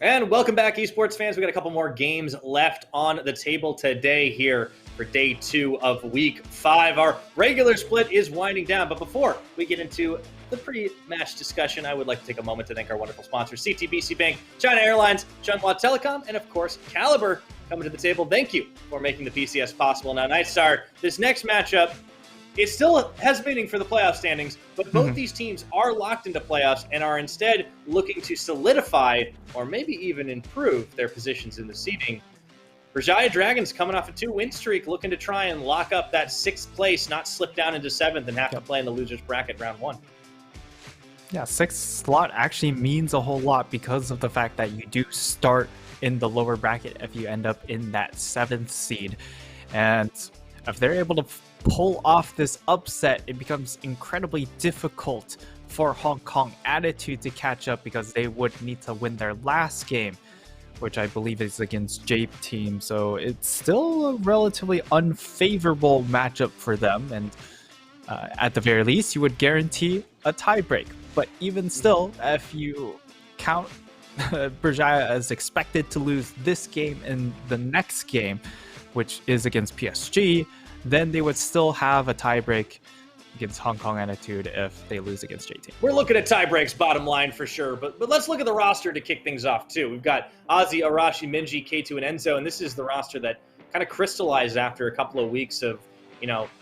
And welcome back, esports fans. We got a couple more games left on the table today here for day 2 of week 5. Our regular split is winding down, but before we get into the pre-match discussion, I would like to take a moment to thank our wonderful sponsors, CTBC Bank, China Airlines, Chunghwa Telecom, and of course, Caliber coming to the table. Thank you for making the PCS possible. Now, Nightstar, this next matchup, it still has meaning for the playoff standings, but both these teams are locked into playoffs and are instead looking to solidify or maybe even improve their positions in the seeding. Berjaya Dragons coming off a 2-win streak, looking to try and lock up that 6th place, not slip down into 7th and have to play in the loser's bracket round 1. Yeah, 6th slot actually means a whole lot because of the fact that you do start in the lower bracket if you end up in that 7th seed. And if they're able to pull off this upset, it becomes incredibly difficult for Hong Kong Attitude to catch up because they would need to win their last game, which I believe is against Jape Team. So it's still a relatively unfavorable matchup for them. And at the very least, you would guarantee a tiebreak. But even still, if you count Berjaya as expected to lose this game and the next game, which is against PSG, then they would still have a tiebreak against Hong Kong Attitude if they lose against JT. We're looking at tiebreaks, bottom line for sure, but let's look at the roster to kick things off too. We've got Ozzy, Arashi, Minji, K2, and Enzo, and this is the roster that kind of crystallized after a couple of weeks of,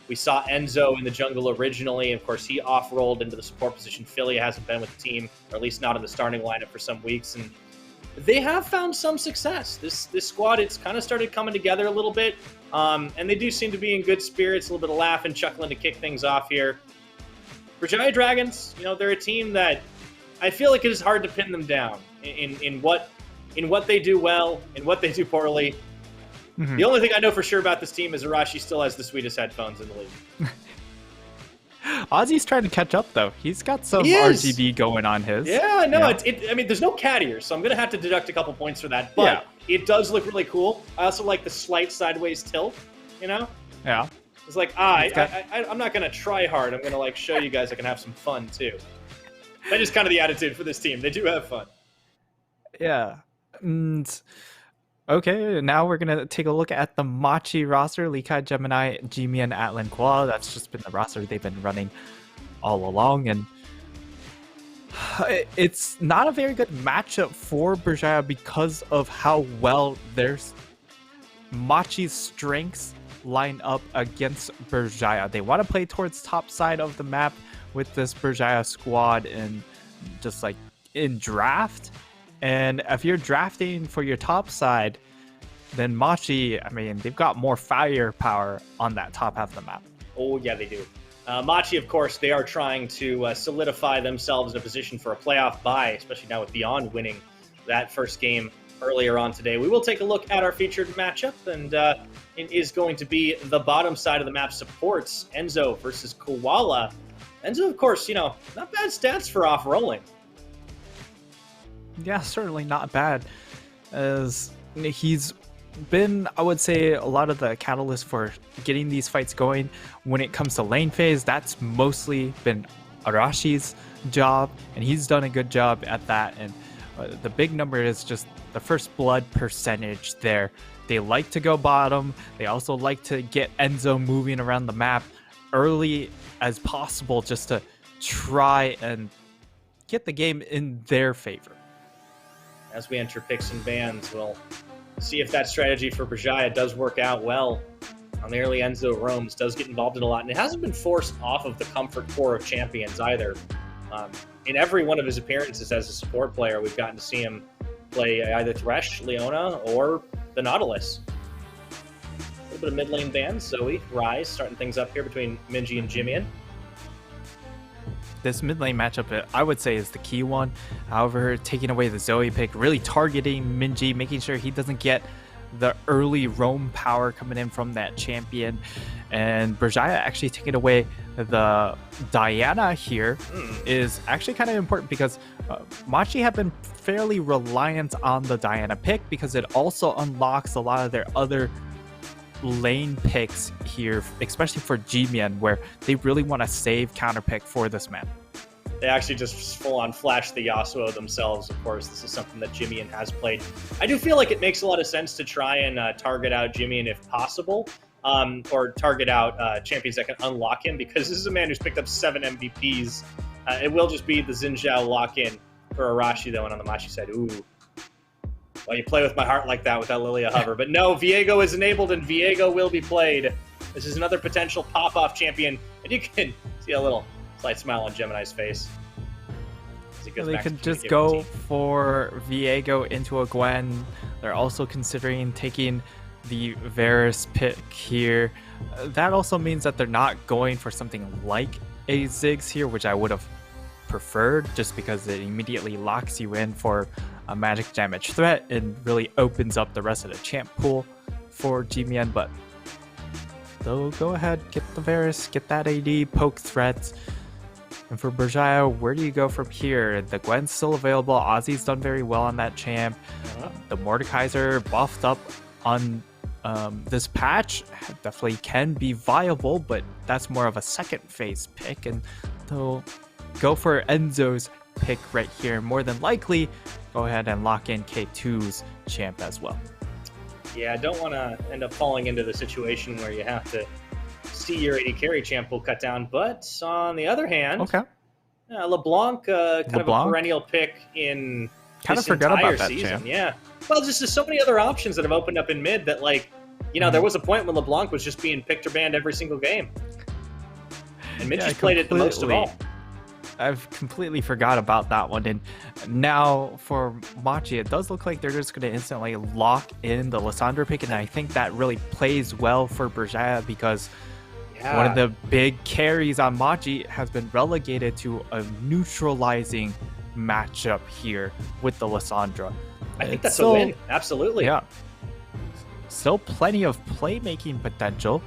we saw Enzo in the jungle originally. Of course, he off-rolled into the support position. Philly hasn't been with the team, or at least not in the starting lineup for some weeks, and they have found some success. This squad, it's kind of started coming together a little bit. And they do seem to be in good spirits, a little bit of laughing, chuckling to kick things off here. Berjaya Dragons, they're a team that I feel like it is hard to pin them down in what they do well, in what they do poorly. The only thing I know for sure about this team is Arashi still has the sweetest headphones in the league. Ozzy's trying to catch up, though. He's got some RGB going on his. Yeah, no, I mean, there's no cat ears, so I'm going to have to deduct a couple points for that. But it does look really cool. I also like the slight sideways tilt, Yeah. It's like, I'm not going to try hard. I'm going to, show you guys I can have some fun, too. That is kind of the attitude for this team. They do have fun. Yeah. And okay, now we're going to take a look at the Machi roster. Likai, Gemini, Jimian, Atlan, Kwa. That's just been the roster they've been running all along. And it's not a very good matchup for Berjaya because of how well their Machi's strengths line up against Berjaya. They want to play towards top side of the map with this Berjaya squad and just in draft. And if you're drafting for your top side, then Machi, they've got more firepower on that top half of the map. Oh, yeah, they do. Machi, of course, they are trying to solidify themselves in a position for a playoff bye, especially now with Beyond winning that first game earlier on today. We will take a look at our featured matchup, and it is going to be the bottom side of the map supports Enzo versus Koala. Enzo, of course, not bad stats for off-rolling. Yeah, certainly not bad, as he's been, I would say, a lot of the catalyst for getting these fights going. When it comes to lane phase, that's mostly been Arashi's job, and he's done a good job at that. And the big number is just the first blood percentage there. They like to go bottom. They also like to get Enzo moving around the map early as possible just to try and get the game in their favor. As we enter picks and bans, we'll see if that strategy for Berjaya does work out well. On the early Enzo roams, does get involved in a lot, and it hasn't been forced off of the comfort core of champions either. In every one of his appearances as a support player, we've gotten to see him play either Thresh, Leona, or the Nautilus. A little bit of mid lane bans, Zoe, Rise, starting things up here between Minji and Jimian. This mid lane matchup, I would say, is the key one. However, taking away the Zoe pick, really targeting Minji, making sure he doesn't get the early roam power coming in from that champion. And Berjaya actually taking away the Diana here is actually kind of important because Machi have been fairly reliant on the Diana pick because it also unlocks a lot of their other lane picks here, especially for G-Man, where they really want to save counter pick for this man. They actually just full-on flash the Yasuo themselves. Of course, this is something that Jimmy has played. I do feel like it makes a lot of sense to try and target out Jimmy if possible, or target out champions that can unlock him, because this is a man who's picked up 7 MVPs. It will just be the Xin Zhao lock-in for Arashi, though, and on the Machi side, ooh. Well, you play with my heart like that with that Lilia hover. But no, Viego is enabled, and Viego will be played. This is another potential pop-off champion, and you can see a little slight smile on Gemini's face. They could just go for Viego into a Gwen. They're also considering taking the Varus pick here. That also means that they're not going for something like a Ziggs here, which I would have preferred, just because it immediately locks you in for a magic damage threat and really opens up the rest of the champ pool for GMN. But they'll go ahead, get the Varus, get that AD poke threat. And for Berjaya, where do you go from here? The Gwen's still available. Ozzy's done very well on that champ. The Mordekaiser buffed up on this patch definitely can be viable, but that's more of a second phase pick, and they'll go for Enzo's pick right here. More than likely, go ahead and lock in K2's champ as well. Yeah, I don't want to end up falling into the situation where you have to see your AD carry champ will cut down, but on the other hand, LeBlanc, kind of a perennial pick in this entire season. Champ. Yeah. Well, just there's so many other options that have opened up in mid that, like, there was a point when LeBlanc was just being picked or banned every single game. And Mitch just played it the most of all. I've completely forgot about that one. And now for Machi, it does look like they're just going to instantly lock in the Lissandra pick. And I think that really plays well for Berjaya, because one of the big carries on Machi has been relegated to a neutralizing matchup here with the Lissandra. I think that's a win. Absolutely. Yeah. Still plenty of playmaking potential,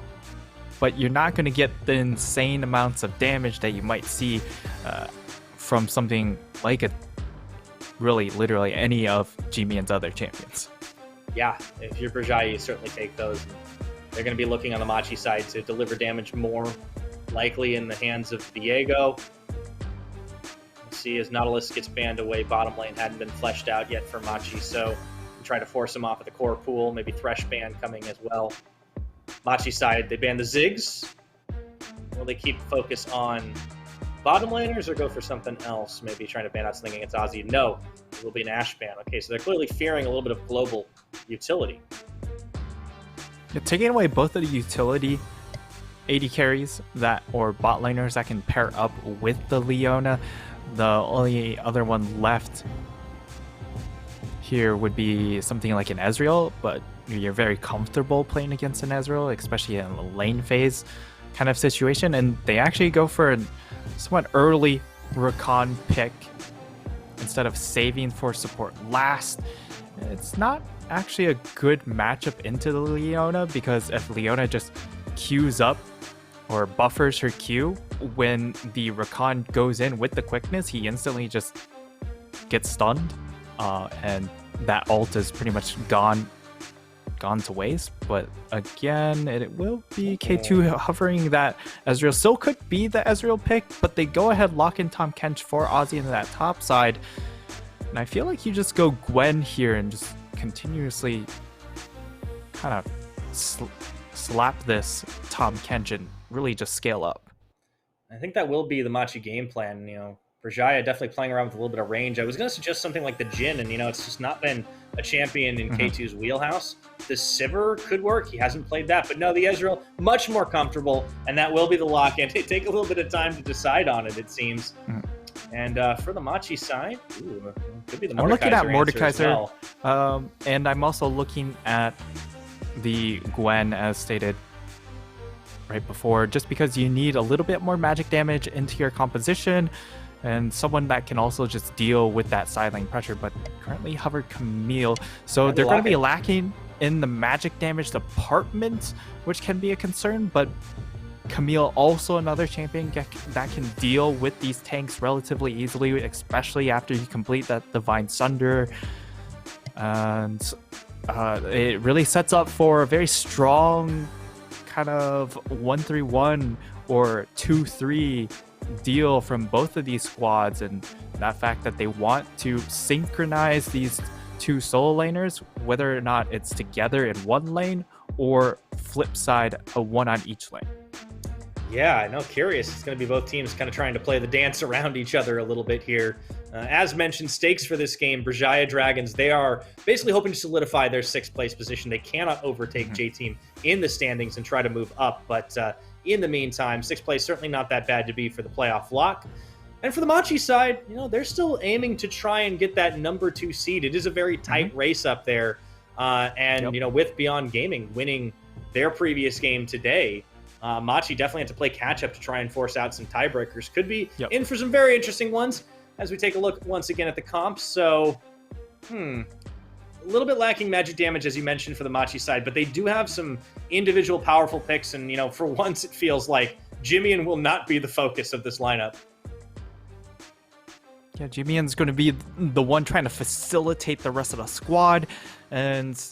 but you're not going to get the insane amounts of damage that you might see from something like literally any of GMN's other champions. Yeah, if you're Berjaya, you certainly take those. They're going to be looking on the Machi side to deliver damage more likely in the hands of Viego. See, as Nautilus gets banned away, bottom lane hadn't been fleshed out yet for Machi, so try to force him off at the core pool. Maybe Thresh ban coming as well. Machi side, they ban the Ziggs. Will they keep focus on bottom laners or go for something else? Maybe trying to ban out something against Ozzy. No, it will be an Ashe ban. Okay, so they're clearly fearing a little bit of global utility. Taking away both of the utility AD carries or bot laners that can pair up with the Leona, the only other one left here would be something like an Ezreal, but you're very comfortable playing against an Ezreal, especially in a lane phase kind of situation. And they actually go for a somewhat early Rakan pick instead of saving for support last. It's not actually a good matchup into the Leona, because if Leona just queues up or buffers her Q, when the Rakan goes in with the quickness, he instantly just gets stunned, and that ult is pretty much gone to waste. But again, it will be K2 hovering that Ezreal. Still could be the Ezreal pick, but they go ahead, lock in Tahm Kench for Ozzy into that top side. And I feel like you just go Gwen here and just continuously kind of slap this Tahm Kench and really just scale up. I think that will be the Machi game plan. Berjaya definitely playing around with a little bit of range. I was going to suggest something like the Jhin, and it's just not been a champion in K2's wheelhouse. The Sivir could work. He hasn't played that, but no, the Ezreal, much more comfortable, and that will be the lock-in. It take a little bit of time to decide on it seems. And for the Machi side, could be the Mordekaiser. I'm looking at Mordekaiser, well. And I'm also looking at the Gwen, as stated right before, just because you need a little bit more magic damage into your composition, and someone that can also just deal with that side lane pressure. But currently hovered Camille, so they're going to be lacking in the magic damage department, which can be a concern. But Camille also another champion that can deal with these tanks relatively easily, especially after you complete that Divine Sunder. And it really sets up for a very strong kind of 1-3-1 or 2-3 deal from both of these squads, and that fact that they want to synchronize these two solo laners, whether or not it's together in one lane or flip side, a one on each lane. Yeah, I know. Curious. It's going to be both teams kind of trying to play the dance around each other a little bit here. As mentioned, stakes for this game, Brajaya Dragons, they are basically hoping to solidify their 6th place position. They cannot overtake J-Team in the standings and try to move up. But in the meantime, 6th place, certainly not that bad to be for the playoff lock. And for the Machi side, you know, they're still aiming to try and get that number 2 seed. It is a very tight race up there. You know, with Beyond Gaming winning their previous game today, Machi definitely had to play catch-up to try and force out some tiebreakers. Could be in for some very interesting ones as we take a look once again at the comps. So, a little bit lacking magic damage, as you mentioned, for the Machi side, but they do have some individual powerful picks, and, you know, for once it feels like Jimmy will not be the focus of this lineup. Yeah, Jimian's going to be the one trying to facilitate the rest of the squad, and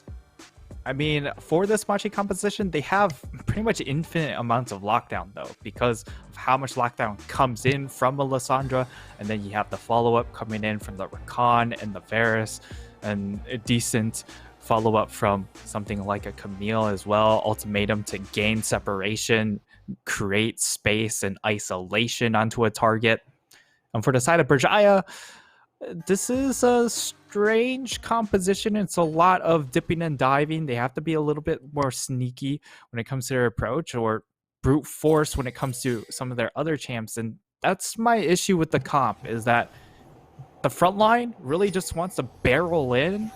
I mean, for this Machi composition, they have pretty much infinite amounts of lockdown, though, because of how much lockdown comes in from a Lissandra, and then you have the follow-up coming in from the Rakan and the Varus, and a decent follow-up from something like a Camille as well. Ultimatum to gain separation, create space and isolation onto a target. And for the side of Brajaya, this is a strange composition. It's a lot of dipping and diving. They have to be a little bit more sneaky when it comes to their approach, or brute force when it comes to some of their other champs. And that's my issue with the comp, is that the front line really just wants to barrel in,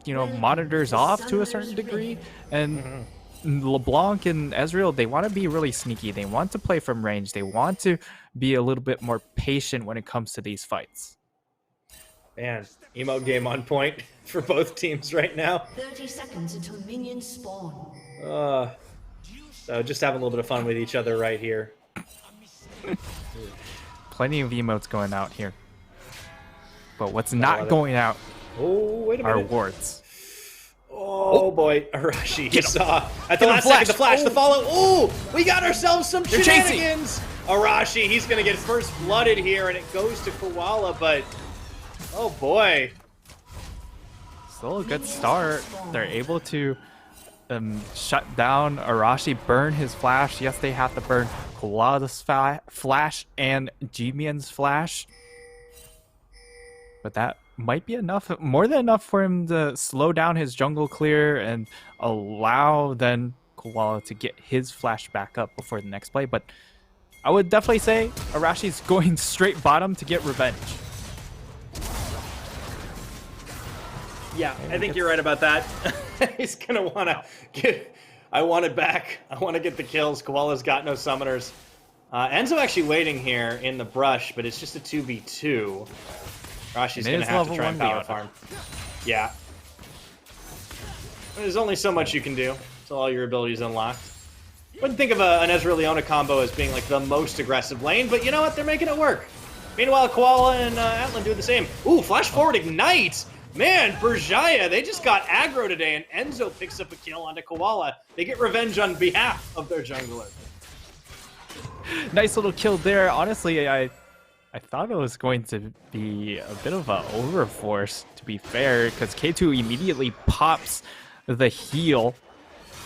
you know, monitors off to a certain degree. And LeBlanc and Ezreal, they want to be really sneaky. They want to play from range. They want to be a little bit more patient when it comes to these fights. Man, emo game on point for both teams right now. 30 seconds until minions spawn. So just having a little bit of fun with each other right here. Plenty of emotes going out here. But what's not going out are wards. Oh boy, Arashi, you saw at the last second the flash, the follow. Ooh, we got ourselves some shenanigans. Arashi, he's gonna get first blooded here, and it goes to Koala, but oh boy. Still a good start. They're able to shut down Arashi, burn his flash. Yes, they have to burn Koala's flash and Jimian's flash. But that might be enough, more than enough for him to slow down his jungle clear and allow then Koala to get his flash back up before the next play. But I would definitely say Arashi's going straight bottom to get revenge. Yeah, I think you're right about that. He's gonna wanna get. I want it back. I want to get the kills. Koala's got no summoners. Enzo actually waiting here in the brush, but it's just a 2v2. Rashi's gonna have to try and power farm. Yeah. There's only so much you can do until all your abilities unlocked. Wouldn't think of an Ezreal Leona combo as being like the most aggressive lane, but you know what? They're making it work. Meanwhile, Koala and Atlan do the same. Ooh, flash forward ignite! Man, Brajaya, they just got aggro today, and Enzo picks up a kill onto Koala. They get revenge on behalf of their jungler. Nice little kill there. Honestly, I thought it was going to be a bit of an overforce, to be fair, because K2 immediately pops the heal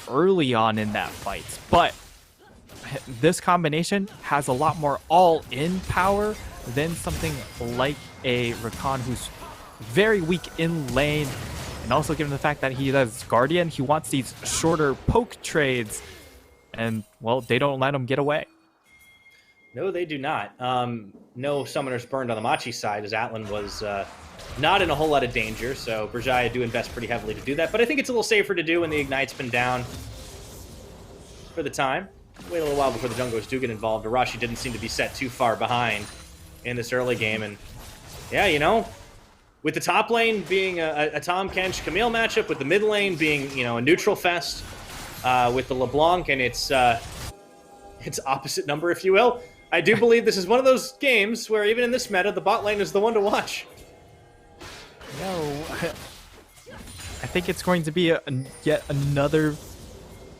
early on in that fight. But this combination has a lot more all-in power than something like a Rakan, who's very weak in lane. And also given the fact that he has Guardian, he wants these shorter poke trades. And, well, they don't let him get away. No, they do not. No summoners burned on the Machi side, as Atlan was not in a whole lot of danger, so Brajaya do invest pretty heavily to do that. But I think it's a little safer to do when the Ignite's been down for the time. Wait a little while before the junglers do get involved. Arashi didn't seem to be set too far behind in this early game. And, yeah, you know, with the top lane being a Tom Kench Camille matchup, with the mid lane being, you know, a neutral fest, with the LeBlanc and its opposite number, if you will, I do believe this is one of those games where even in this meta, the bot lane is the one to watch. No, I think it's going to be yet another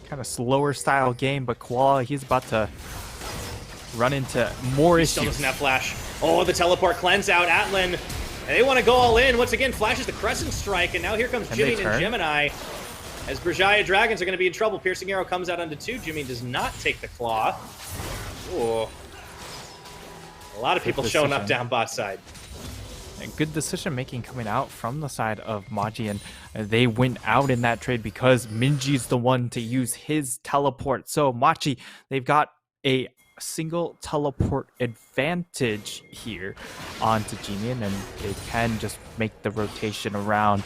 kind of slower style game, but Koala, he's about to run into more He issues. still doesn't have Flash. Oh, the teleport cleanse out. Atlan, and they want to go all in. Once again, flashes the Crescent Strike, and now here comes Jimmy and Gemini. As Brajaya Dragons are going to be in trouble. Piercing Arrow comes out onto 2. Jimmy does not take the Claw. Ooh. A lot of people showing up down bot side. And good decision making coming out from the side of Machi, and they went out in that trade because Minji's the one to use his teleport. So Machi, they've got a single teleport advantage here onto Genian, and they can just make the rotation around,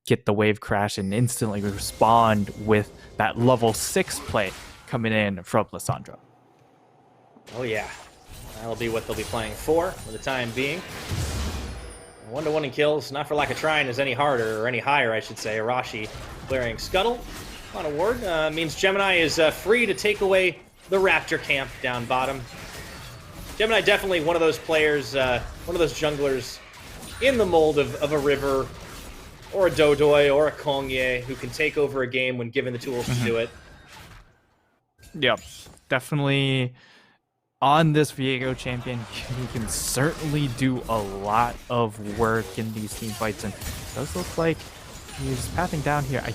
get the wave crash, and instantly respond with that level 6 play coming in from Lissandra. Oh yeah, that'll be what they'll be playing for the time being. 1-to-1 in kills, not for lack of trying, is any harder, or any higher, I should say. Arashi clearing Scuttle on a ward. Means Gemini is free to take away the Raptor camp down bottom. Gemini definitely one of those players, one of those junglers in the mold of a River, or a Dodoy, or a Kongye, who can take over a game when given the tools to do it. Yep, definitely. On this Viego champion, he can certainly do a lot of work in these team fights, and it does look like he's pathing down here. I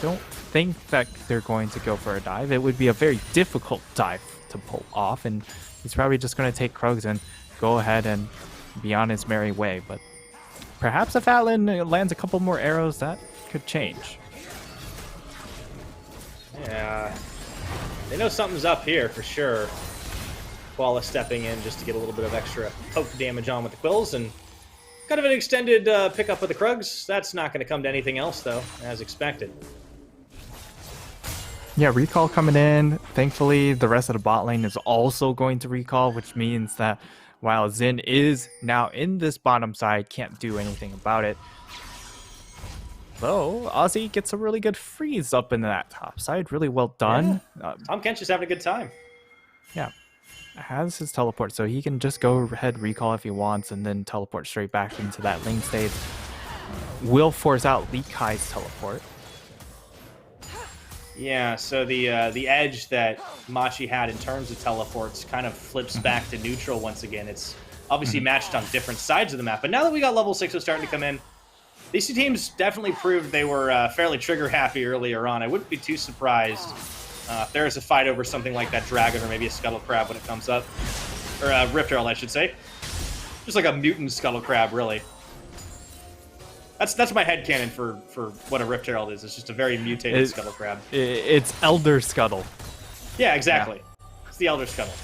don't think that they're going to go for a dive. It would be a very difficult dive to pull off, and he's probably just going to take Krugs and go ahead and be on his merry way. But perhaps if Atlan lands a couple more arrows, that could change. Yeah, they know something's up here for sure. Koala stepping in just to get a little bit of extra poke damage on with the Quills, and kind of an extended pickup with the Krugs. That's not going to come to anything else, though, as expected. Yeah, recall coming in. Thankfully, the rest of the bot lane is also going to recall, which means that while Xin is now in this bottom side, can't do anything about it. Though, Ozzy gets a really good freeze up in that top side. Really well done. Yeah. Tom Kench is having a good time. Yeah. Has his teleport, so he can just go ahead, recall if he wants, and then teleport straight back into that lane stage. Will force out Lee Kai's teleport. Yeah, so the edge that Machi had in terms of teleports kind of flips back to neutral once again. It's obviously matched on different sides of the map, but now that we got level 6 starting to come in, these two teams definitely proved they were fairly trigger happy earlier on. I wouldn't be too surprised if there is a fight over something like that Dragon or maybe a Scuttle Crab when it comes up. Or a Rift Herald, I should say. Just like a mutant Scuttle Crab, really. That's my headcanon for what a Rift Herald is. It's just a very mutated Scuttle Crab. It's Elder Scuttle. Yeah, exactly. Yeah. It's the Elder Scuttle.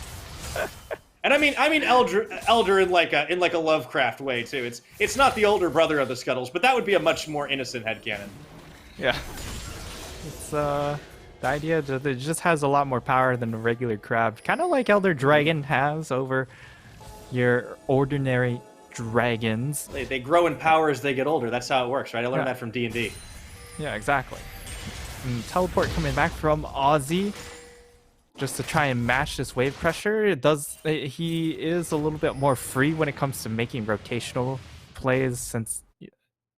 And I mean elder in like a Lovecraft way too. It's not the older brother of the Scuttles, but that would be a much more innocent headcanon. Yeah. It's the idea that it just has a lot more power than a regular crab, kind of like Elder Dragon has over your ordinary dragons. They grow in power as they get older. That's how it works, right? I learned that from D&D. Yeah, exactly. And teleport coming back from Ozzy just to try and match this wave pressure. He is a little bit more free when it comes to making rotational plays, since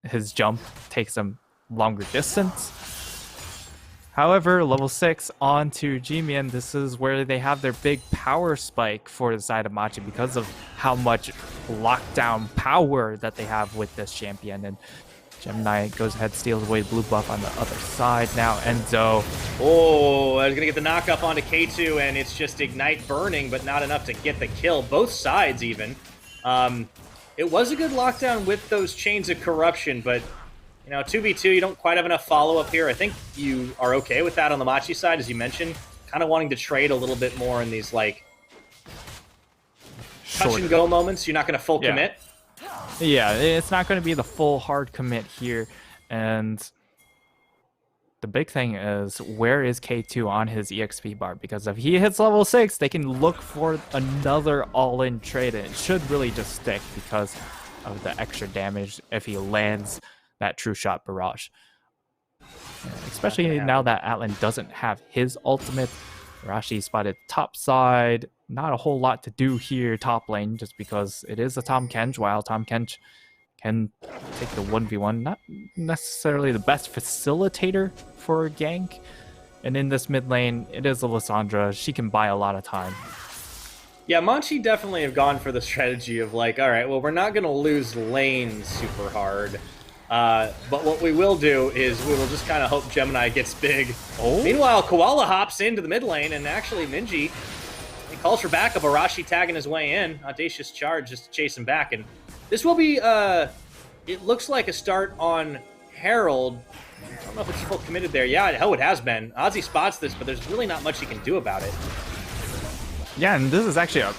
his jump takes him longer distance. However, level 6 onto G-Man, this is where they have their big power spike for the side of Machi because of how much lockdown power that they have with this champion. And Gemini goes ahead, steals away the blue buff on the other side. Now Enzo. Oh, I was going to get the knock up onto K2, and it's just Ignite burning, but not enough to get the kill. Both sides, even. It was a good lockdown with those Chains of Corruption, but... You know, 2v2, you don't quite have enough follow-up here. I think you are okay with that on the Machi side, as you mentioned. Kind of wanting to trade a little bit more in these, like, touch-and-go moments. You're not going to full commit. Yeah, it's not going to be the full hard commit here. And the big thing is, where is K2 on his EXP bar? Because if he hits level 6, they can look for another all-in trade. And it should really just stick because of the extra damage if he lands that True Shot Barrage. Especially now that Atlan doesn't have his ultimate. Rashi spotted top side. Not a whole lot to do here top lane, just because it is a Tom Kench, while Tom Kench can take the 1v1. Not necessarily the best facilitator for a gank. And in this mid lane, it is a Lissandra. She can buy a lot of time. Yeah, Manchi definitely have gone for the strategy of like, all right, well, we're not going to lose lanes super hard. But what we will do is we will just kind of hope Gemini gets big. Oh. Meanwhile, Koala hops into the mid lane, and actually Minji, he calls for backup. Arashi tagging his way in. Audacious charge just to chase him back. And this will be, it looks like a start on Herald. I don't know if it's full committed there. Yeah, it has been. Ozzy spots this, but there's really not much he can do about it. Yeah, and this is actually a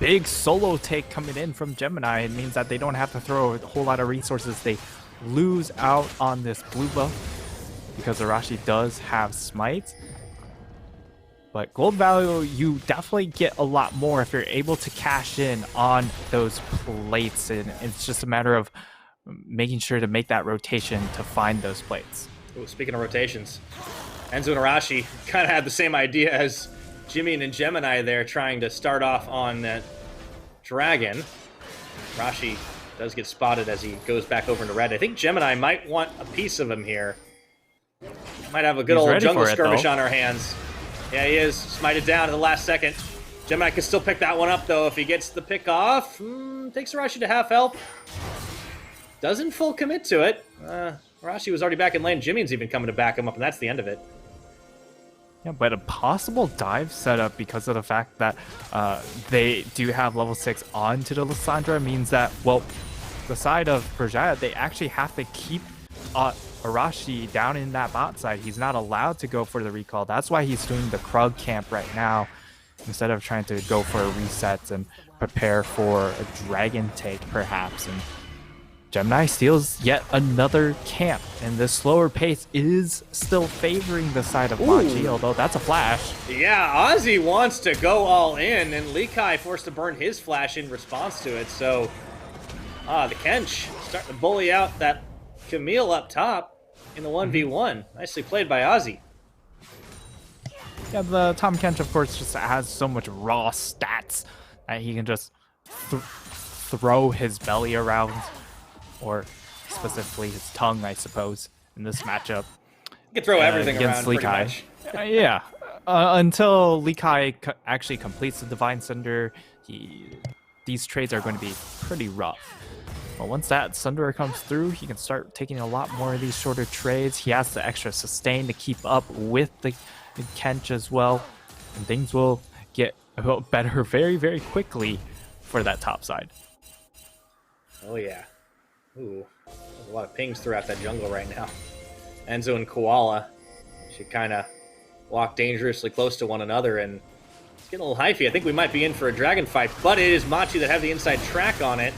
big solo take coming in from Gemini. It means that they don't have to throw a whole lot of resources. They lose out on this blue buff because Arashi does have smite. But gold value, you definitely get a lot more if you're able to cash in on those plates. And it's just a matter of making sure to make that rotation to find those plates. Ooh, speaking of rotations, Enzo and Arashi kind of had the same idea as Jimmy and Gemini there, trying to start off on that dragon. Arashi does get spotted as he goes back over into red. I think Gemini might want a piece of him here. Might have a good old jungle skirmish on our hands. Yeah, he is. Smited down at the last second. Gemini can still pick that one up, though, if he gets the pick off. Takes Arashi to half health. Doesn't full commit to it. Arashi was already back in lane. Jimmy's even coming to back him up, and that's the end of it. Yeah, but a possible dive setup because of the fact that they do have level 6 onto the Lissandra means that, well, the side of Berjaya, they actually have to keep Arashi down in that bot side. He's not allowed to go for the recall. That's why he's doing the Krug camp right now instead of trying to go for a reset and prepare for a dragon take, perhaps. And Gemini steals yet another camp, and this slower pace is still favoring the side of Machi, although that's a flash. Yeah, Ozzy wants to go all in, and Likai forced to burn his flash in response to it, so the Kench starting to bully out that Camille up top in the 1v1. Nicely played by Ozzy. Yeah, the Tom Kench, of course, just has so much raw stats that he can just throw his belly around, or specifically his tongue, I suppose, in this matchup. You can throw everything against around Likai. pretty much. Yeah, until Likai actually completes the Divine Sunder, these trades are going to be pretty rough. But once that Sunder comes through, he can start taking a lot more of these shorter trades. He has the extra sustain to keep up with the Kench as well, and things will get a little better very, very quickly for that top side. Oh yeah. Ooh, there's a lot of pings throughout that jungle right now. Enzo and Koala should kind of walk dangerously close to one another, and it's getting a little hyphy. I think we might be in for a dragon fight, but it is Machi that have the inside track on it.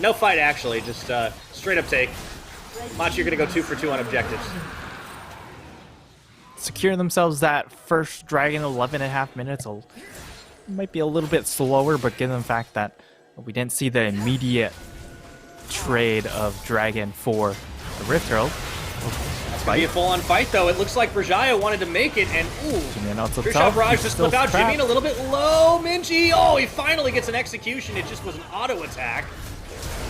No fight, actually, just straight up take. Machi, you're going to go 2 for 2 on objectives. Securing themselves that first dragon, 11.5 minutes. Might be a little bit slower, but given the fact that we didn't see the immediate trade of dragon for the Rift Herald. It's going to be a full-on fight, though. It looks like Berjaya wanted to make it, and Krishan Raj just flipped out. Jimmy a little bit low. Minji, he finally gets an execution. It just was an auto attack.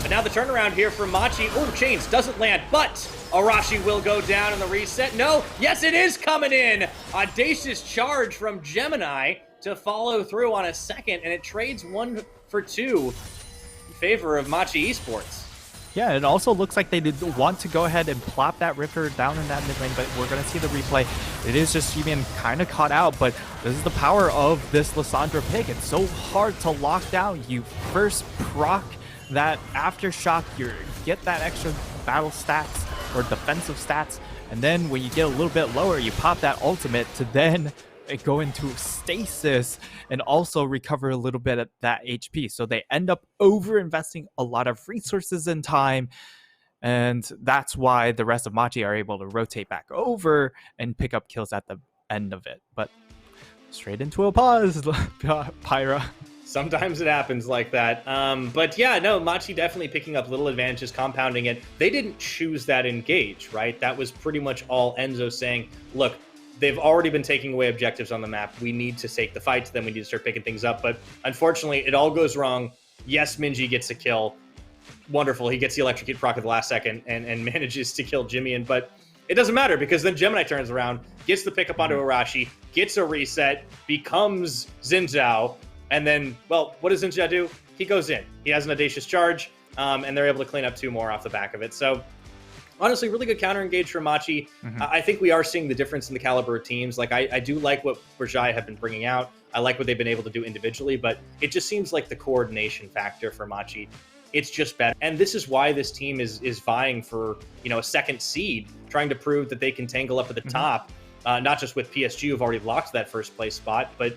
But now the turnaround here for Machi. Chains doesn't land, but Arashi will go down in the reset. No, yes, it is coming in. Audacious charge from Gemini to follow through on a second, and it trades 1 for 2 in favor of Machi Esports. Yeah, it also looks like they did want to go ahead and plop that Ripper down in that mid lane, but we're going to see the replay. It is just even kind of caught out, but this is the power of this Lissandra pick. It's so hard to lock down. You first proc that aftershock, you get that extra battle stats or defensive stats, and then when you get a little bit lower, you pop that ultimate to then go into stasis and also recover a little bit of that HP. So they end up over investing a lot of resources and time, and that's why the rest of Machi are able to rotate back over and pick up kills at the end of it. But straight into a pause, Pyra. Sometimes it happens like that. But yeah, no, Machi definitely picking up little advantages, compounding it. They didn't choose that engage, right? That was pretty much all Enzo saying, look, they've already been taking away objectives on the map. We need to take the fight to them. We need to start picking things up. But unfortunately, it all goes wrong. Yes, Minji gets a kill. Wonderful. He gets the electrocute proc at the last second and manages to kill Jimmy. But it doesn't matter because then Gemini turns around, gets the pickup onto Arashi, gets a reset, becomes Xin Zhao, And then, well, what does Ninja do? He goes in. He has an audacious charge, and they're able to clean up 2 more off the back of it. So, honestly, really good counter engage from Machi. I think we are seeing the difference in the caliber of teams. Like, I do like what BJD have been bringing out. I like what they've been able to do individually, but it just seems like the coordination factor for Machi, it's just better. And this is why this team is vying for, a 2nd seed, trying to prove that they can tangle up at the top, not just with PSG, who've already locked that 1st place spot, but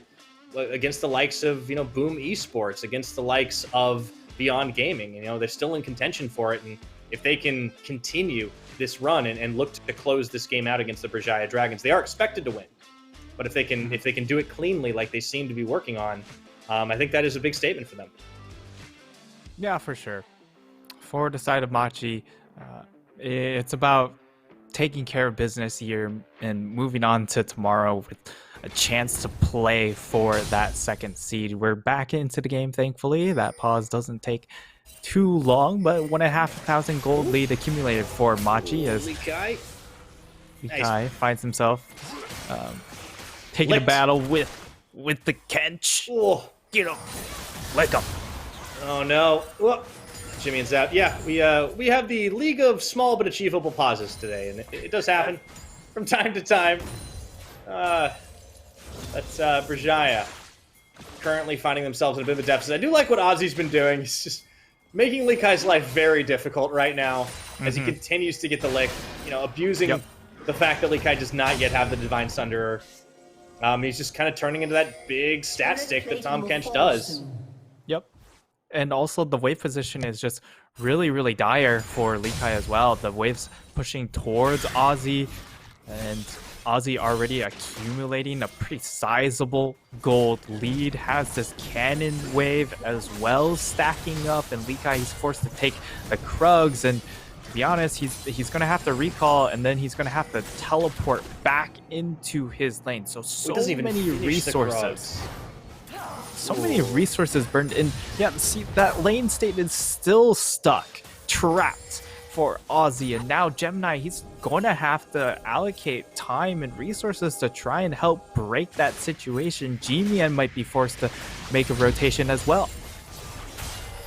against the likes of, Boom Esports, against the likes of Beyond Gaming. They're still in contention for it. And if they can continue this run and look to close this game out against the BJD Dragons, they are expected to win. But if they can do it cleanly like they seem to be working on, I think that is a big statement for them. Yeah, for sure. For the side of Machi, it's about taking care of business here and moving on to tomorrow with a chance to play for that 2nd seed. We're back into the game, thankfully. That pause doesn't take too long, but 1,500 gold lead accumulated for Machi as Likai finds himself taking a battle with the Kench. Oh. Get him. Lick him. Oh no. Whoa. Jimmy's out. Yeah, we have the League of Small but Achievable Pauses today, and it does happen from time to time. That's BJD currently finding themselves in a bit of a deficit. I do like what Ozzy's been doing. He's just making Likai's life very difficult right now as he continues to get the lick, abusing the fact that Likai does not yet have the Divine Sunderer. He's just kind of turning into that big stat stick that Tom Kench does. Yep. And also the wave position is just really, really dire for Likai as well. The wave's pushing towards Ozzy, and Ozzy already accumulating a pretty sizable gold lead, has this cannon wave as well stacking up, and Likai is forced to take the Krugs, and to be honest, he's going to have to recall, and then he's going to have to teleport back into his lane. So many resources. So many resources burned in. Yeah, see, that lane state is still stuck, trapped for Ozzy, and now Gemini, he's going to have to allocate time and resources to try and help break that situation. G-Man might be forced to make a rotation as well.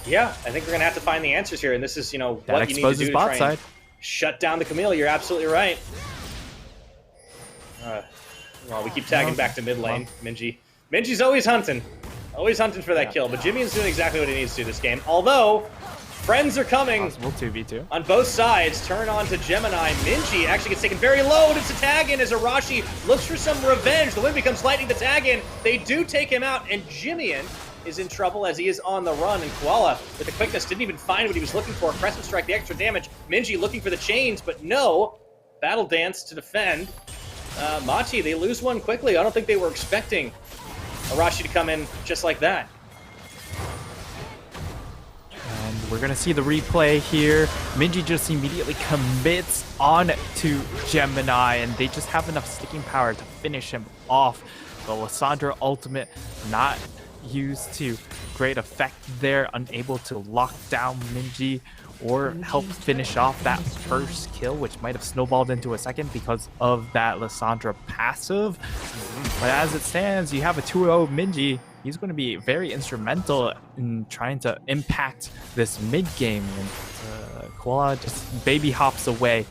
Yeah, I think we're going to have to find the answers here, and this is, that what you need to do to try side. and shut down the Camille. You're absolutely right. Well, we keep tagging back to mid lane. Minji's always hunting for that kill, but Jimmy's doing exactly what he needs to this game. Although, friends are coming. Possible 2v2. On both sides, turn on to Gemini. Minji actually gets taken very low, and it's a tag in as Arashi looks for some revenge. The win becomes lightning, the tag in. They do take him out, and Jimmian is in trouble as he is on the run, and Koala, with the quickness, didn't even find what he was looking for. Crescent Strike, the extra damage. Minji looking for the chains, but no. Battle Dance to defend. Machi, they lose one quickly. I don't think they were expecting Arashi to come in just like that. And we're going to see the replay here. Minji just immediately commits on to Gemini, and they just have enough sticking power to finish him off. The Lissandra ultimate not used to great effect there, unable to lock down Minji or help finish off that first kill, which might have snowballed into a second because of that Lissandra passive. But as it stands, you have a 2-0 Minji. He's going to be very instrumental in trying to impact this mid game. And Koala just baby hops away.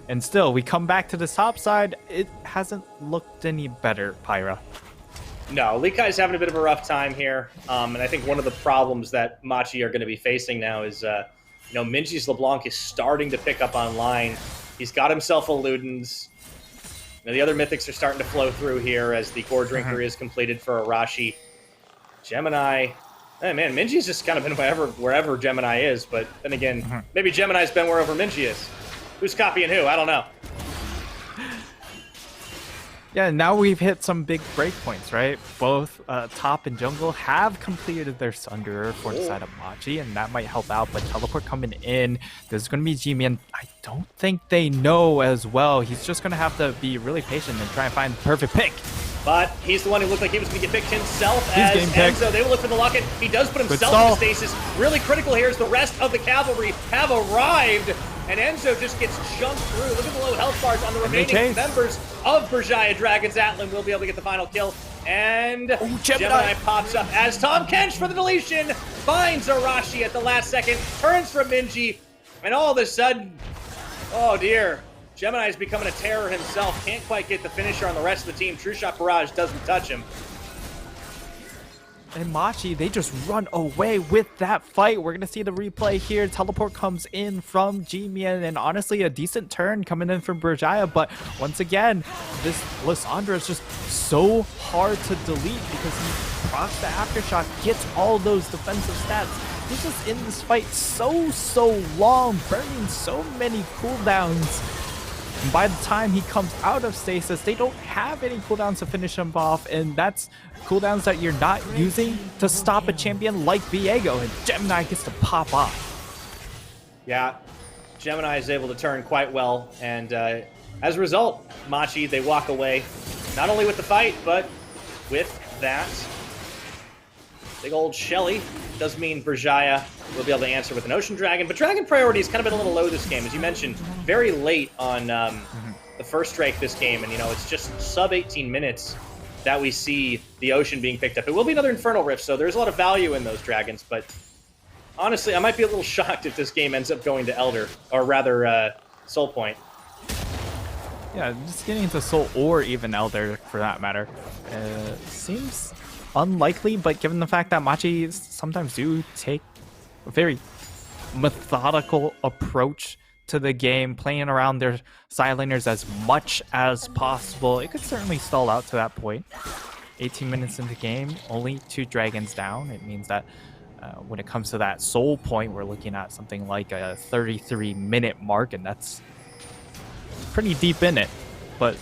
And still, we come back to the top side. It hasn't looked any better, Pyra. No, Likai's having a bit of a rough time here. And I think one of the problems that Machi are going to be facing now is, Minji's LeBlanc is starting to pick up online. He's got himself a Ludens. The other mythics are starting to flow through here as the core drinker is completed for Arashi. Gemini. Hey, man, Minji's just kind of been wherever Gemini is, but then again, maybe Gemini's been wherever Minji is. Who's copying who? I don't know. Yeah, now we've hit some big breakpoints, right? Both top and jungle have completed their Sunderer for the side of Machi, and that might help out, but teleport coming in. There's going to be G-Man. I don't think they know as well. He's just going to have to be really patient and try and find the perfect pick. But he's the one who looked like he was going to get picked himself as Enzo. They will look for the locket. He does put himself in stasis. Really critical here as the rest of the cavalry have arrived. and Enzo just gets jumped through. Look at the low health bars on the remaining chase. members of Berjaya Dragons. Atlan will be able to get the final kill. And Gemini pops up as Tom Kench for the deletion finds Arashi at the last second, turns from Minji, and all of a sudden, oh dear, Gemini's becoming a terror himself. Can't quite get the finisher on the rest of the team. True Shot Barrage doesn't touch him. And Machi, they just run away with that fight. We're going to see the replay here. Teleport comes in from G-Mian, and honestly, a decent turn coming in from Berjaya. But once again, this Lissandra is just so hard to delete because he procs the Aftershock, gets all those defensive stats. He's just in this fight so long, burning so many cooldowns. And by the time he comes out of stasis, they don't have any cooldowns to finish him off, and that's cooldowns that you're not using to stop a champion like Viego, and Gemini gets to pop off. Yeah, Gemini is able to turn quite well, and as a result, Machi, they walk away, not only with the fight, but with that big old Shelly. Does mean Berjaya will be able to answer with an Ocean Dragon, but Dragon priority has kind of been a little low this game, as you mentioned, very late on the first strike this game, and it's just sub 18 minutes that we see the Ocean being picked up. It will be another Infernal Rift, so there's a lot of value in those dragons, but honestly, I might be a little shocked if this game ends up going to Elder, or rather, Soul Point. Yeah, just getting into Soul or even Elder, for that matter, seems unlikely, but given the fact that Machi sometimes do take a very methodical approach to the game, playing around their side laners as much as possible, it could certainly stall out to that point. 18 minutes in the game, only 2 dragons down. It means that when it comes to that soul point, we're looking at something like a 33-minute mark, and that's pretty deep in it. But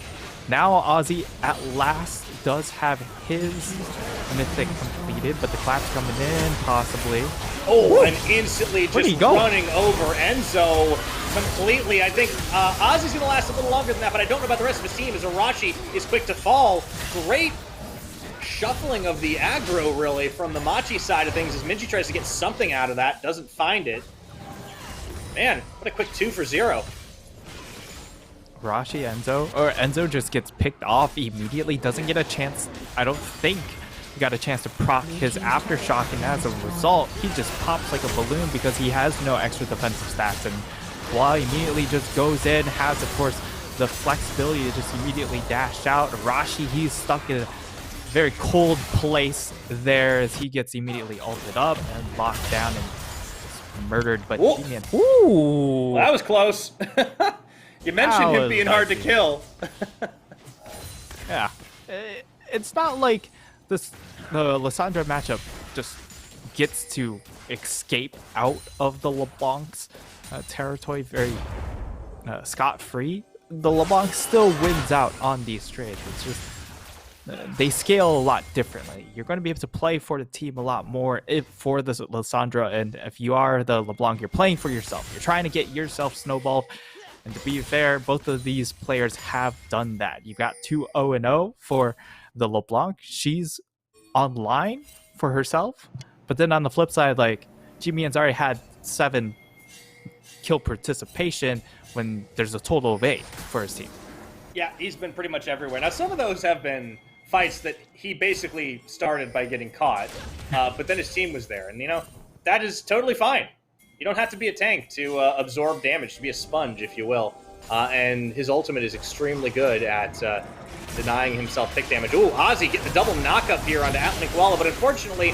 now Ozzy at last does have his mythic completed, but the clap's coming in, possibly. Oh, and instantly just running over Enzo completely. I think Ozzy's going to last a little longer than that, but I don't know about the rest of his team, as Arashi is quick to fall. Great shuffling of the aggro, really, from the Machi side of things, as Minji tries to get something out of that, doesn't find it. Man, what a quick 2 for 0. Arashi, Enzo just gets picked off immediately, doesn't get a chance, I don't think he got a chance to proc his Aftershock, and as a result, he just pops like a balloon because he has no extra defensive stats, and while he immediately just goes in, has, of course, the flexibility to just immediately dash out. Arashi, he's stuck in a very cold place there as he gets immediately ulted up and locked down and murdered, but G-Man, well, that was close. You mentioned him being hard to kill. Yeah. It's not like the Lissandra matchup just gets to escape out of the LeBlanc's territory very scot-free. The LeBlanc still wins out on these trades. It's just they scale a lot differently. You're going to be able to play for the team a lot more for the Lissandra, and if you are the LeBlanc, you're playing for yourself. You're trying to get yourself snowballed. And to be fair, both of these players have done that. You got 2 0-0 for the LeBlanc. She's online for herself. But then on the flip side, like, G-Mian's already had 7 kill participation when there's a total of 8 for his team. Yeah, he's been pretty much everywhere. Now, some of those have been fights that he basically started by getting caught, but then his team was there. And, that is totally fine. You don't have to be a tank to absorb damage, to be a sponge, if you will. And his ultimate is extremely good at denying himself pick damage. Ooh, Ozzy getting the double knockup here onto Atlan Koala, but unfortunately,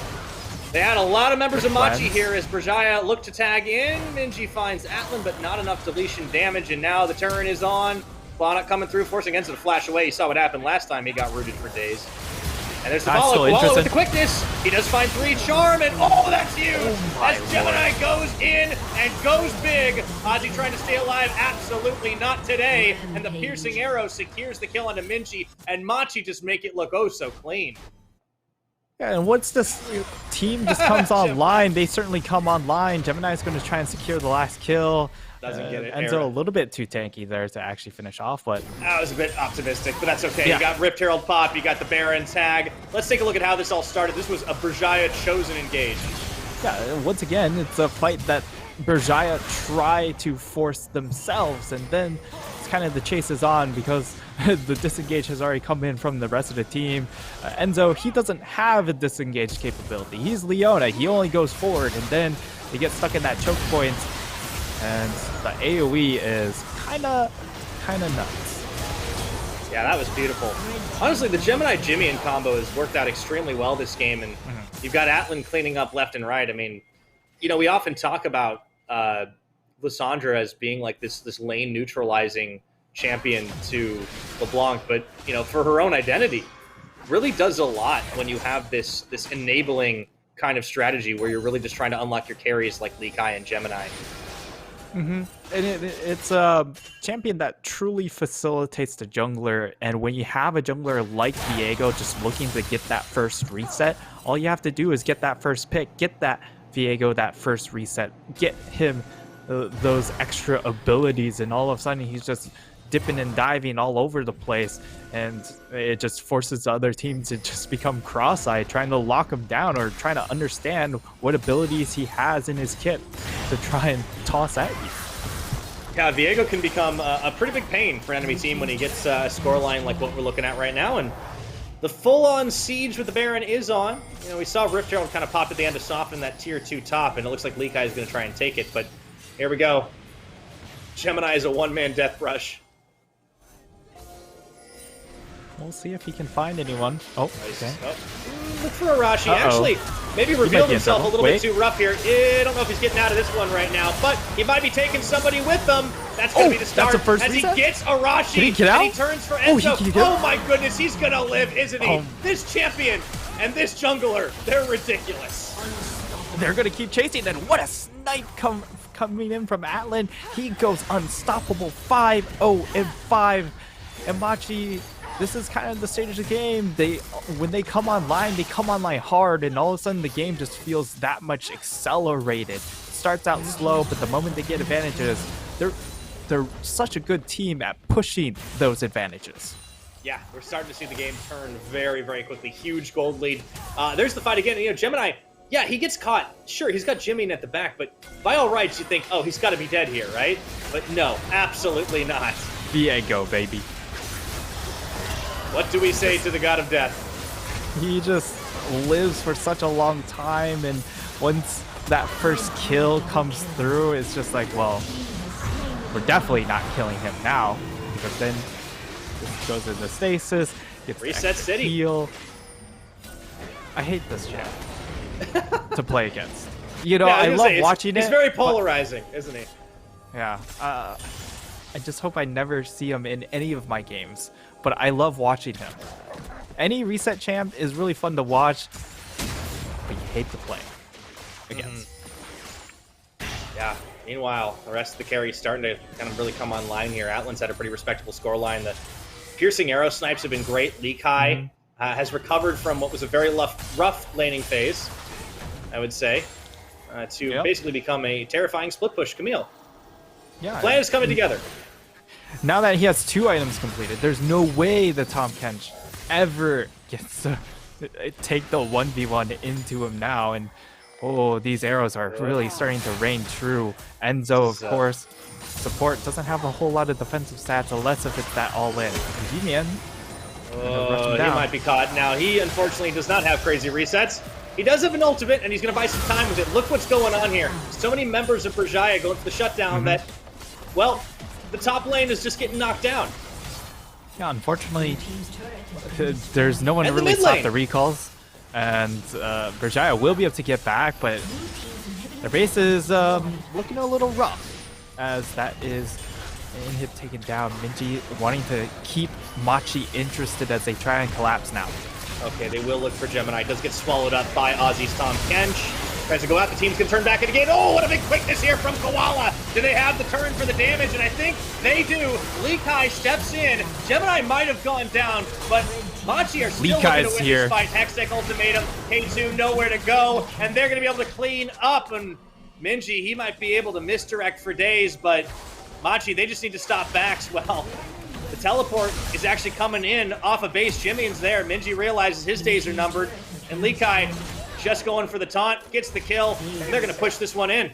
they had a lot of members of Machi here as Berjaya looked to tag in. Minji finds Atlan, but not enough deletion damage, and now the turn is on. Bonnet coming through, forcing Enzo to flash away. You saw what happened last time he got rooted for days. And there's the follow. Koala with the quickness. He does find 3 charm, and that's huge! As Gemini goes in and goes big. Ozzy trying to stay alive. Absolutely not today. And the piercing arrow secures the kill onto Minji, and Machi just make it look oh so clean. Yeah, and once this team just comes online, they certainly come online. Gemini's going to try and secure the last kill. Doesn't get it. Enzo a little bit too tanky there to actually finish off, but that was a bit optimistic, but that's okay. Yeah. You got Rift Herald pop, you got the Baron tag. Let's take a look at how this all started. This was a Berjaya chosen engage. Yeah, once again, it's a fight that Berjaya try to force themselves, and then it's kind of the chase is on because the disengage has already come in from the rest of the team. Enzo, he doesn't have a disengage capability. He's Leona. He only goes forward, and then they get stuck in that choke point, and the AoE is kind of nuts. Yeah, that was beautiful. Honestly, the Gemini Jimmy combo has worked out extremely well this game, and you've got Atlan cleaning up left and right. I mean, you know, we often talk about Lissandra as being like this lane neutralizing champion to LeBlanc, but you know, for her own identity, really does a lot when you have this enabling kind of strategy where you're really just trying to unlock your carries like Lee Kai and Gemini. And it's a champion that truly facilitates the jungler, and when you have a jungler like Viego just looking to get that first reset, all you have to do is get that first pick, get that Viego that first reset, get him those extra abilities, and all of a sudden he's just dipping and diving all over the place, and it just forces the other team to just become cross-eyed, trying to lock him down or trying to understand what abilities he has in his kit to try and toss at you. Yeah, Viego can become a pretty big pain for an enemy team when he gets a scoreline like what we're looking at right now, and the full-on siege with the Baron is on. You know, we saw Rift Herald kind of pop at the end to soften that tier 2 top, and it looks like Lee Kai is going to try and take it, but here we go. Gemini is a one-man death rush. We'll see if he can find anyone. Oh, okay. Oh. Look for Arashi. Actually, maybe revealed himself a little bit too rough here. I don't know if he's getting out of this one right now, but he might be taking somebody with them. That's going to be the start. That's a first as reset? He gets Arashi, Did he get out? And he turns for Enzo. Oh, oh my goodness, he's going to live, isn't he? This champion and this jungler, they're ridiculous. They're going to keep chasing, and what a snipe coming in from Atlan. He goes unstoppable, 5-0-5. And Machi, this is kind of the stage of the game. When they come online, they come online hard, and all of a sudden the game just feels that much accelerated. It starts out slow, but the moment they get advantages, they're such a good team at pushing those advantages. Yeah, we're starting to see the game turn very, very quickly. Huge gold lead. There's the fight again. You know, Gemini, yeah, he gets caught. Sure, he's got Jimmy at the back, but by all rights, you think, oh, he's got to be dead here, right? But no, absolutely not. Viego, baby. What do we say to the God of Death? He just lives for such a long time, and once that first kill comes through, it's just like, well, we're definitely not killing him now, because then this goes into stasis, gets Reset City. Heal. I hate this champ to play against. You know, yeah, I love watching it. He's very polarizing, isn't he? Yeah. I just hope I never see him in any of my games, but I love watching him. Any reset champ is really fun to watch, but you hate to play against. Yeah. Meanwhile, the rest of the carry is starting to kind of really come online here. Atlan's had a pretty respectable scoreline. The piercing arrow snipes have been great. Lee Kai has recovered from what was a very rough laning phase, I would say, to basically become a terrifying split push Camille. Yeah. The plan is coming together. Now that he has 2 items completed, there's no way that Tahm Kench ever gets to take the 1v1 into him now. And oh, these arrows are really starting to rain true. Enzo, of course, support doesn't have a whole lot of defensive stats unless if it's that all-in. G-Man, he might be caught. Now, he unfortunately does not have crazy resets. He does have an ultimate, and he's going to buy some time with it. Look what's going on here. So many members of Berjaya going for the shutdown that, well, the top lane is just getting knocked down. Yeah, unfortunately, there's no one to And the really mid stop lane. the recalls. And Berjaya will be able to get back, but their base is looking a little rough, as that is an inhib taken down. Minji wanting to keep Machi interested as they try and collapse now. Okay, they will look for Gemini. Does get swallowed up by Aussie's Tahm Kench. Tries to go out. The team's going to turn back in again. Oh, what a big quickness here from Koala. Do they have the turn for the damage? And I think they do. Lee Kai steps in. Gemini might have gone down, but Machi are still looking to win this fight. Hextech ultimatum. K2 nowhere to go. And they're going to be able to clean up. And Minji, he might be able to misdirect for days, but Machi, they just need to stop backs. Well, the teleport is actually coming in off of base. Jimmy's there. Minji realizes his days are numbered. And Lee Kai just going for the taunt, gets the kill, and they're going to push this one in.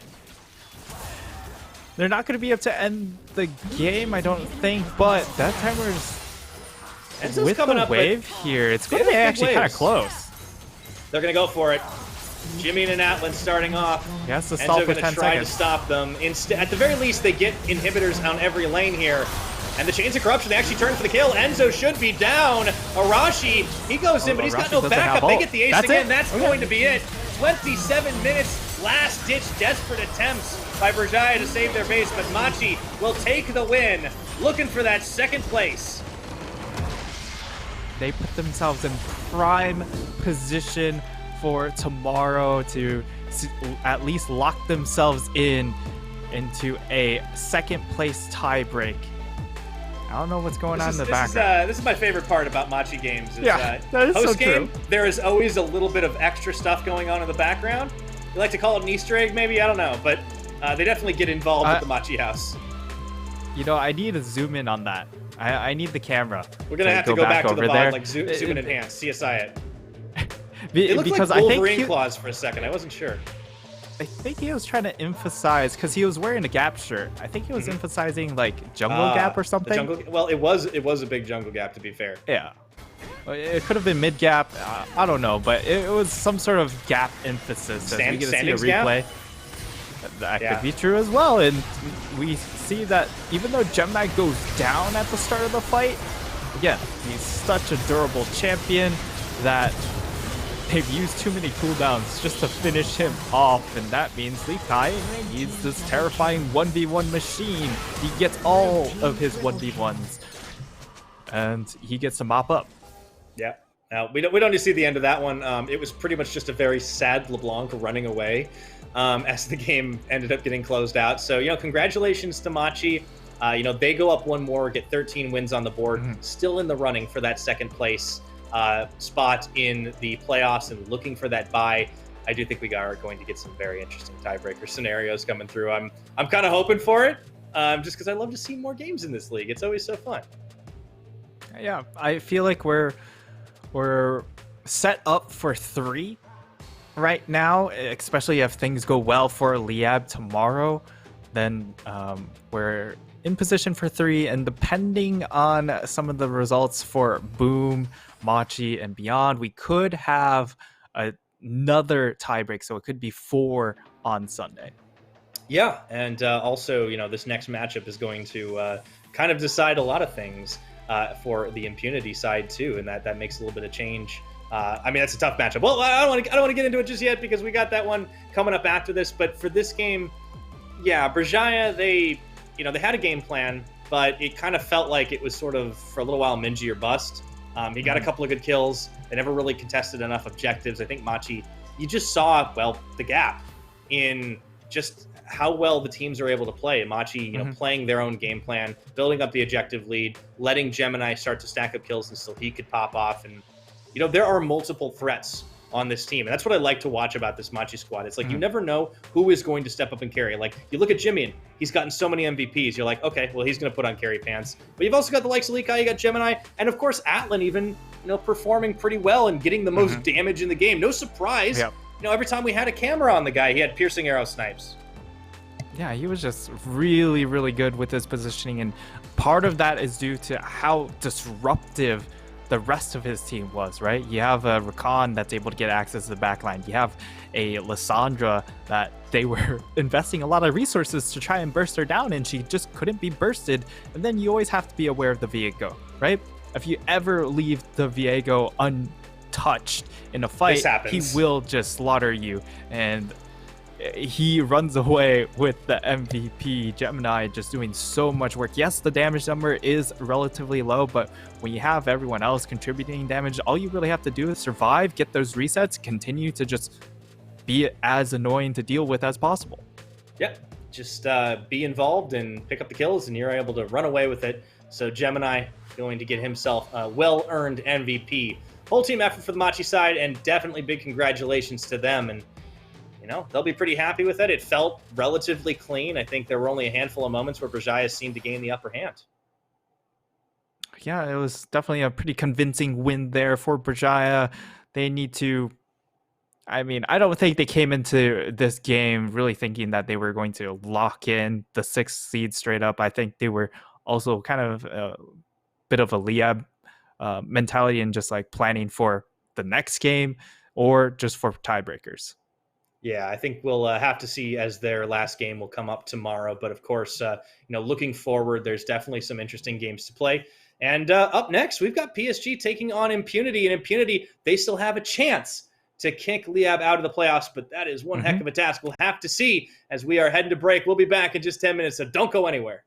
They're not going to be able to end the game, I don't think, but that timer's Enzo's with coming the up wave here. It's going to be actually kind of close. They're going to go for it. Jimmy and Atlan starting off. He has to stop Enzo with going 10 to try seconds. to stop them. At the very least, they get inhibitors on every lane here. And the Chains of Corruption, they actually turn for the kill. Enzo should be down. Arashi, he goes in, but he's got no backup. They get the ace again. That's going to be it. 27 minutes, last-ditch desperate attempts by Berjaya to save their base, but Machi will take the win, looking for that second place. They put themselves in prime position for tomorrow to at least lock themselves into a second place tiebreak. I don't know what's going on in the background. This is my favorite part about Machi games. Is, that is so post-game, true. there is always a little bit of extra stuff going on in the background. You like to call it an Easter egg, maybe? I don't know. But they definitely get involved with the Machi house. You know, I need to zoom in on that. I need the camera. We're going to have to go back to the VOD, like zoom and enhance, CSI it. It looked like Wolverine claws for a second. I wasn't sure. I think he was trying to emphasize, because he was wearing a Gap shirt. I think he was emphasizing like jungle Gap or something. Well, it was a big jungle Gap, to be fair. Yeah, it could have been mid Gap. I don't know, but it was some sort of Gap emphasis. As we get to see a replay. Gap? That could be true as well, and we see that even though Gemini goes down at the start of the fight, again, he's such a durable champion that they've used too many cooldowns just to finish him off, and that means Lee Kai needs this terrifying 1v1 machine. He gets all of his 1v1s, and he gets to mop up. Yeah. Now, we don't need to see the end of that one. It was pretty much just a very sad LeBlanc running away as the game ended up getting closed out. So, congratulations to Machi. They go up one more, get 13 wins on the board, still in the running for that second place spot in the playoffs and looking for that bye. I do think we are going to get some very interesting tiebreaker scenarios coming through. I'm kind of hoping for it, just because I love to see more games in this league. It's always so fun. Yeah, I feel like we're set up for 3 right now, especially if things go well for Liab tomorrow. Then we're in position for 3, and depending on some of the results for Boom, Machi, and beyond, we could have another tiebreak, so it could be 4 on Sunday. Yeah, and also, this next matchup is going to kind of decide a lot of things for the Impunity side too, and that makes a little bit of change. That's a tough matchup. Well, I don't want to get into it just yet because we got that one coming up after this. But for this game, yeah, Berjaya, they had a game plan, but it kind of felt like it was sort of for a little while Minji or bust. He got a couple of good kills. They never really contested enough objectives. I think Machi, you just saw, the gap in just how well the teams are able to play. Machi, playing their own game plan, building up the objective lead, letting Gemini start to stack up kills until he could pop off. And, there are multiple threats on this team. And that's what I like to watch about this Machi squad. It's like you never know who is going to step up and carry. Like, you look at Jimmy, and he's gotten so many MVPs. You're like, okay, well, he's going to put on carry pants. But you've also got the likes of Likai, you got Gemini, and of course, Atlan even, performing pretty well and getting the most damage in the game. No surprise. Yep. Every time we had a camera on the guy, he had piercing arrow snipes. Yeah, he was just really, really good with his positioning, and part of that is due to how disruptive the rest of his team was, right? You have a Rakan that's able to get access to the backline. You have a Lissandra that they were investing a lot of resources to try and burst her down, and she just couldn't be bursted. And then you always have to be aware of the Viego, right? If you ever leave the Viego untouched in a fight, he will just slaughter you. And he runs away with the MVP. Gemini just doing so much work. Yes, the damage number is relatively low, but when you have everyone else contributing damage, all you really have to do is survive, get those resets, continue to just be as annoying to deal with as possible. Yep, just be involved and pick up the kills, and you're able to run away with it. So Gemini going to get himself a well-earned MVP. Whole team effort for the Machi side, and definitely big congratulations to them. And they'll be pretty happy with it. It felt relatively clean. I think there were only a handful of moments where Berjaya seemed to gain the upper hand. Yeah, it was definitely a pretty convincing win there for Berjaya. They need to I mean, I don't think they came into this game really thinking that they were going to lock in the 6th seed straight up. I think they were also kind of a bit of a Liab mentality and just like planning for the next game or just for tiebreakers. Yeah, I think we'll have to see as their last game will come up tomorrow. But of course, looking forward, there's definitely some interesting games to play. And up next, we've got PSG taking on Impunity. And Impunity, they still have a chance to kick Liab out of the playoffs, but that is one heck of a task. We'll have to see as we are heading to break. We'll be back in just 10 minutes, so don't go anywhere.